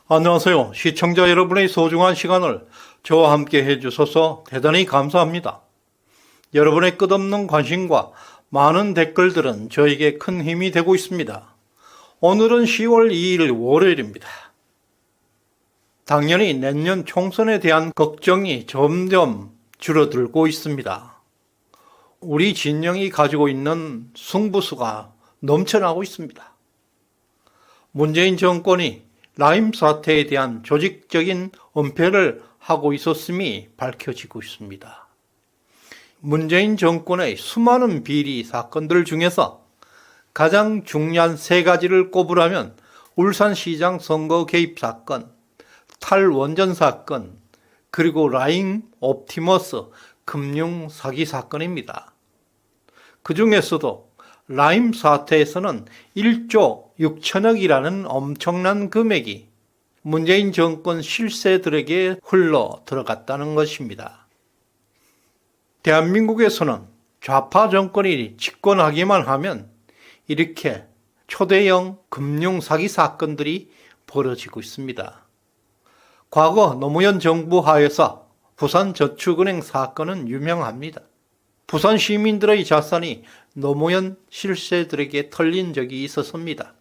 안녕하세요. 시청자 여러분의 소중한 시간을 저와 함께 해주셔서 대단히 감사합니다. 여러분의 끝없는 관심과 많은 댓글들은 저에게 큰 힘이 되고 있습니다. 오늘은 10월 2일 월요일입니다. 당연히 내년 총선에 대한 걱정이 점점 줄어들고 있습니다. 우리 진영이 가지고 있는 승부수가 넘쳐나고 있습니다. 문재인 정권이 라임 사태에 대한 조직적인 은폐를 하고 있었음이 밝혀지고 있습니다. 문재인 정권의 수많은 비리 사건들 중에서 가장 중요한 세 가지를 꼽으라면 울산시장 선거 개입 사건, 탈원전 사건, 그리고 라임 옵티머스 금융 사기 사건입니다. 그 중에서도 라임 사태에서는 1조 6천억이라는 엄청난 금액이 문재인 정권 실세들에게 흘러 들어갔다는 것입니다. 대한민국에서는 좌파 정권이 집권하기만 하면 이렇게 초대형 금융 사기 사건들이 벌어지고 있습니다. 과거 노무현 정부 하에서 부산저축은행 사건은 유명합니다. 부산 시민들의 자산이 노무현 실세들에게 털린 적이 있었습니다.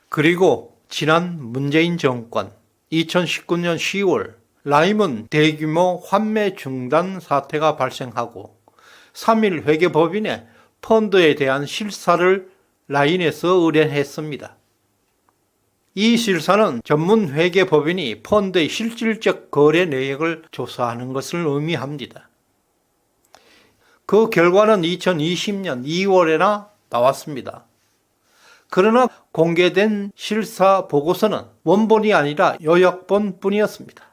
그리고 지난 문재인 정권 2019년 10월 라임은 대규모 환매 중단 사태가 발생하고 3일 회계법인의 펀드에 대한 실사를 라인에서 의뢰했습니다. 이 실사는 전문 회계법인이 펀드의 실질적 거래 내역을 조사하는 것을 의미합니다. 그 결과는 2020년 2월에나 나왔습니다. 그러나 공개된 실사 보고서는 원본이 아니라 요약본 뿐이었습니다.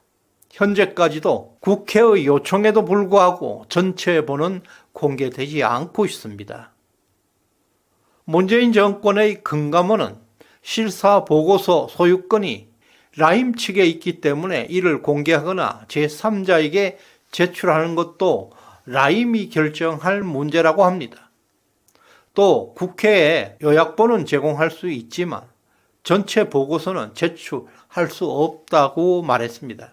현재까지도 국회의 요청에도 불구하고 전체본은 공개되지 않고 있습니다. 문재인 정권의 금감원은 실사 보고서 소유권이 라임 측에 있기 때문에 이를 공개하거나 제3자에게 제출하는 것도 라임이 결정할 문제라고 합니다. 또 국회에 요약본은 제공할 수 있지만 전체 보고서는 제출할 수 없다고 말했습니다.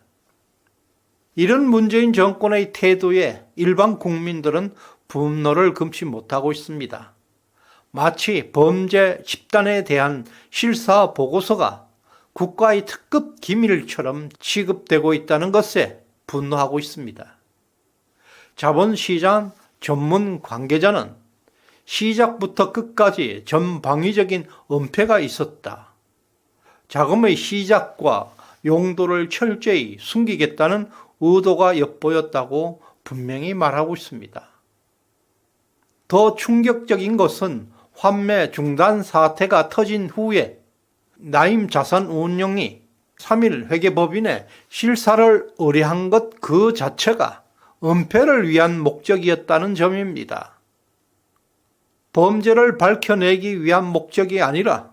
이런 문재인 정권의 태도에 일반 국민들은 분노를 금치 못하고 있습니다. 마치 범죄 집단에 대한 실사 보고서가 국가의 특급 기밀처럼 취급되고 있다는 것에 분노하고 있습니다. 자본시장 전문 관계자는 시작부터 끝까지 전방위적인 은폐가 있었다. 자금의 시작과 용도를 철저히 숨기겠다는 의도가 엿보였다고 분명히 말하고 있습니다. 더 충격적인 것은 환매 중단 사태가 터진 후에 라임 자산운용이 3일 회계법인에 실사를 의뢰한 것 그 자체가 은폐를 위한 목적이었다는 점입니다. 범죄를 밝혀내기 위한 목적이 아니라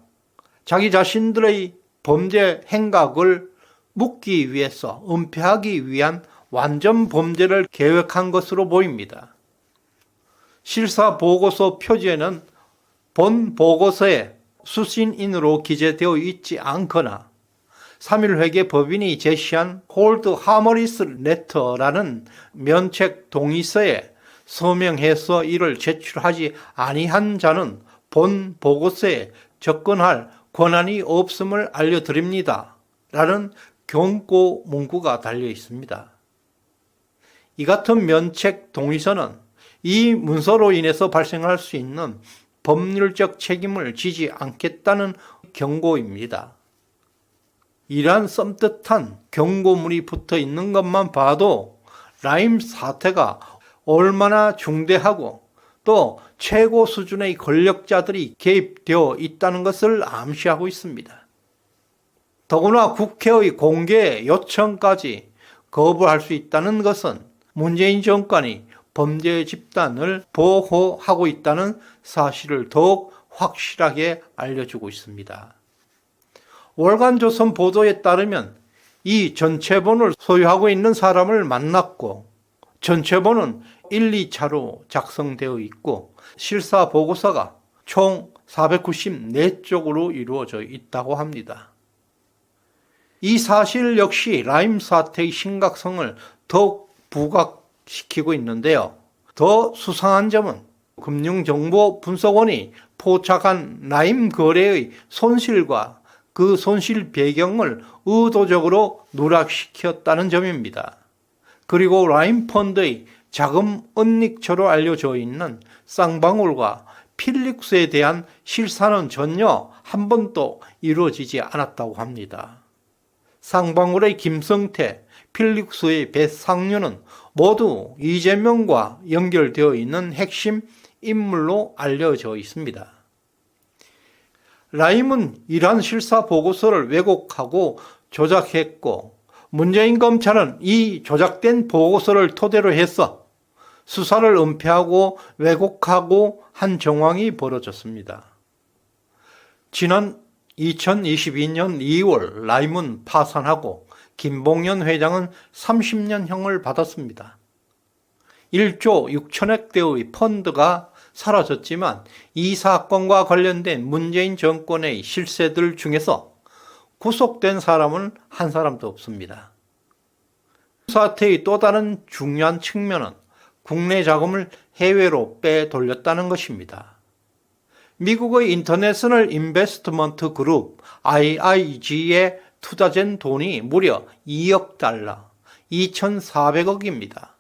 자기 자신들의 범죄 행각을 묻기 위해서 은폐하기 위한 완전 범죄를 계획한 것으로 보입니다. 실사 보고서 표지에는 본 보고서에 수신인으로 기재되어 있지 않거나 3일 회계 법인이 제시한 홀드 하머리스 레터라는 면책 동의서에 서명해서 이를 제출하지 아니한 자는 본 보고서에 접근할 권한이 없음을 알려드립니다. 라는 경고 문구가 달려 있습니다. 이 같은 면책 동의서는 이 문서로 인해서 발생할 수 있는 법률적 책임을 지지 않겠다는 경고입니다. 이러한 썸뜻한 경고문이 붙어 있는 것만 봐도 라임 사태가 얼마나 중대하고 또 최고 수준의 권력자들이 개입되어 있다는 것을 암시하고 있습니다. 더구나 국회의 공개 요청까지 거부할 수 있다는 것은 문재인 정권이 범죄 집단을 보호하고 있다는 사실을 더욱 확실하게 알려주고 있습니다. 월간조선 보도에 따르면 이 전체본을 소유하고 있는 사람을 만났고 전체본은 1, 2차로 작성되어 있고 실사 보고서가 총 494쪽으로 이루어져 있다고 합니다. 이 사실 역시 라임 사태의 심각성을 더욱 부각시키고 있는데요. 더 수상한 점은 금융정보분석원이 포착한 라임 거래의 손실과 그 손실 배경을 의도적으로 누락시켰다는 점입니다. 그리고 라임 펀드의 자금 은닉처로 알려져 있는 쌍방울과 필릭스에 대한 실사는 전혀 한 번도 이루어지지 않았다고 합니다. 쌍방울의 김성태, 필릭스의 배상윤은 모두 이재명과 연결되어 있는 핵심 인물로 알려져 있습니다. 라임은 이러한 실사 보고서를 왜곡하고 조작했고 문재인 검찰은 이 조작된 보고서를 토대로 해서 수사를 은폐하고 왜곡하고 한 정황이 벌어졌습니다. 지난 2022년 2월 라임은 파산하고 김봉연 회장은 30년형을 받았습니다. 1조 6천억 대의 펀드가 사라졌지만 이 사건과 관련된 문재인 정권의 실세들 중에서 구속된 사람은 한 사람도 없습니다. 사태의 또 다른 중요한 측면은 국내 자금을 해외로 빼돌렸다는 것입니다. 미국의 인터내셔널 인베스트먼트 그룹 IIG에 투자된 돈이 무려 2억 달러, 2,400억입니다.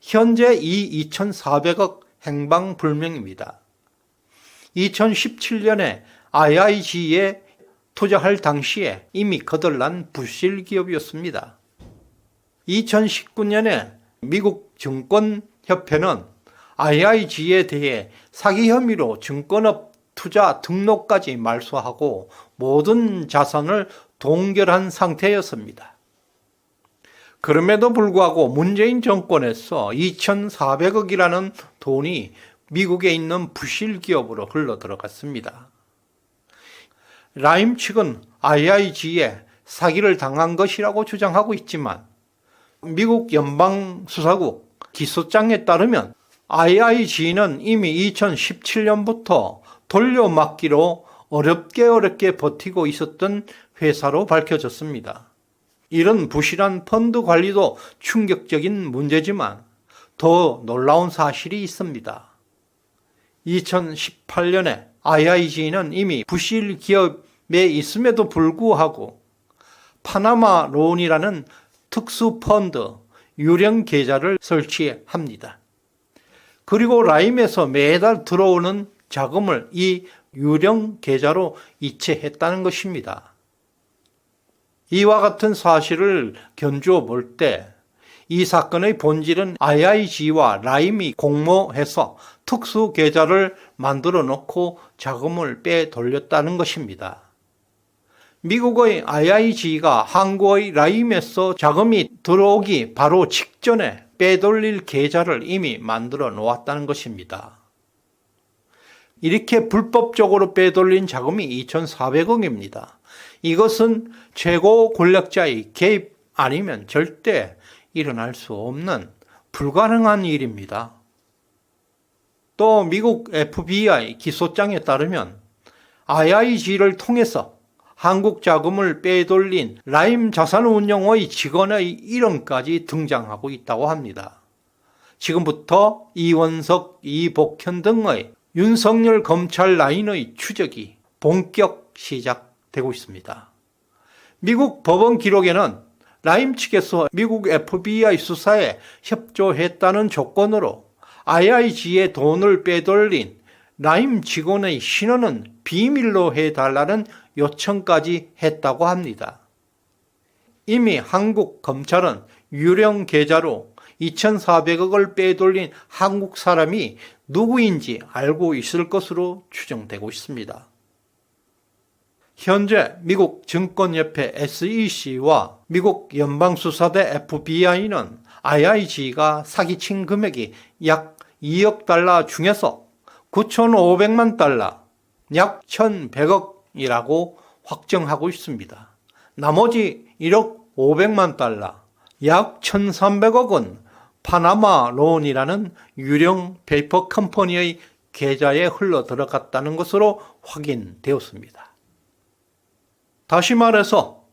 현재 이 2,400억 행방불명입니다. 2017년에 IIG에 투자할 당시에 이미 거덜난 부실 기업이었습니다. 2019년에 미국 증권협회는 IIG에 대해 사기 혐의로 증권업 투자 등록까지 말소하고 모든 자산을 동결한 상태였습니다. 그럼에도 불구하고 문재인 정권에서 2,400억이라는 돈이 미국에 있는 부실 기업으로 흘러들어갔습니다. 라임 측은 IIG에 사기를 당한 것이라고 주장하고 있지만 미국 연방수사국 기소장에 따르면 IIG는 이미 2017년부터 돌려막기로 어렵게 버티고 있었던 회사로 밝혀졌습니다. 이런 부실한 펀드 관리도 충격적인 문제지만 더 놀라운 사실이 있습니다. 2018년에 IIG는 이미 부실 기업에 있음에도 불구하고 파나마 론이라는 특수 펀드 유령 계좌를 설치합니다. 그리고 라임에서 매달 들어오는 자금을 이 유령 계좌로 이체했다는 것입니다. 이와 같은 사실을 견주어 볼 때 이 사건의 본질은 IIG와 라임이 공모해서 특수 계좌를 만들어 놓고 자금을 빼돌렸다는 것입니다. 미국의 IIG가 한국의 라임에서 자금이 들어오기 바로 직전에 빼돌릴 계좌를 이미 만들어 놓았다는 것입니다. 이렇게 불법적으로 빼돌린 자금이 2,400억입니다. 이것은 최고 권력자의 개입 아니면 절대 일어날 수 없는 불가능한 일입니다. 또 미국 FBI 기소장에 따르면 IIG를 통해서 한국 자금을 빼돌린 라임 자산운용의 직원의 이름까지 등장하고 있다고 합니다. 지금부터 이원석, 이복현 등의 윤석열 검찰 라인의 추적이 본격 시작되고 있습니다. 미국 법원 기록에는 라임 측에서 미국 FBI 수사에 협조했다는 조건으로 IIG의 돈을 빼돌린 라임 직원의 신원은 비밀로 해달라는 요청까지 했다고 합니다. 이미 한국 검찰은 유령 계좌로 2,400억을 빼돌린 한국 사람이 누구인지 알고 있을 것으로 추정되고 있습니다. 현재 미국 증권협회 SEC와 미국 연방수사대 FBI는 IIG가 사기친 금액이 약 2억 달러 중에서 9,500만 달러, 약 1,100억이라고 확정하고 있습니다. 나머지 1억 500만 달러, 약 1,300억은 파나마 론이라는 유령 페이퍼 컴퍼니의 계좌에 흘러 들어갔다는 것으로 확인되었습니다. 다시 말해서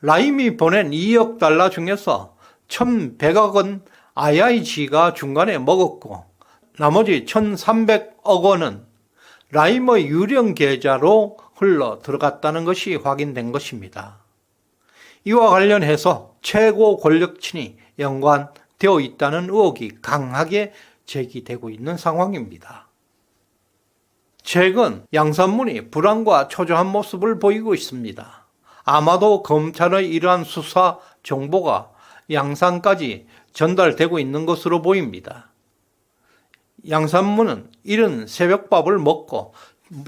라임이 보낸 2억 달러 중에서 1,100억 원 IIG가 중간에 먹었고 나머지 1,300억 원은 라임의 유령 계좌로 흘러 들어갔다는 것이 확인된 것입니다. 이와 관련해서 최고 권력층이 연관되어 있다는 의혹이 강하게 제기되고 있는 상황입니다. 최근 양산문이 불안과 초조한 모습을 보이고 있습니다. 아마도 검찰의 이러한 수사 정보가 양산까지 전달되고 있는 것으로 보입니다. 양산문은 이른 새벽밥을 먹고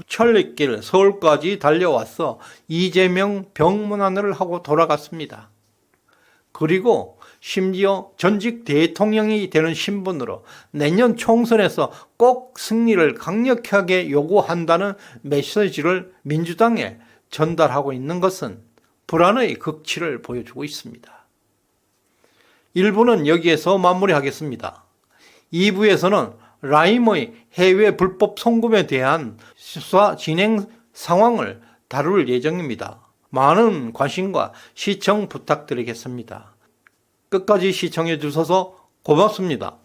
천리길 서울까지 달려와서 이재명 병문안을 하고 돌아갔습니다. 그리고 심지어 전직 대통령이 되는 신분으로 내년 총선에서 꼭 승리를 강력하게 요구한다는 메시지를 민주당에 전달하고 있는 것은 불안의 극치를 보여주고 있습니다. 1부는 여기에서 마무리하겠습니다. 2부에서는 라임의 해외 불법 송금에 대한 수사 진행 상황을 다룰 예정입니다. 많은 관심과 시청 부탁드리겠습니다. 끝까지 시청해 주셔서 고맙습니다.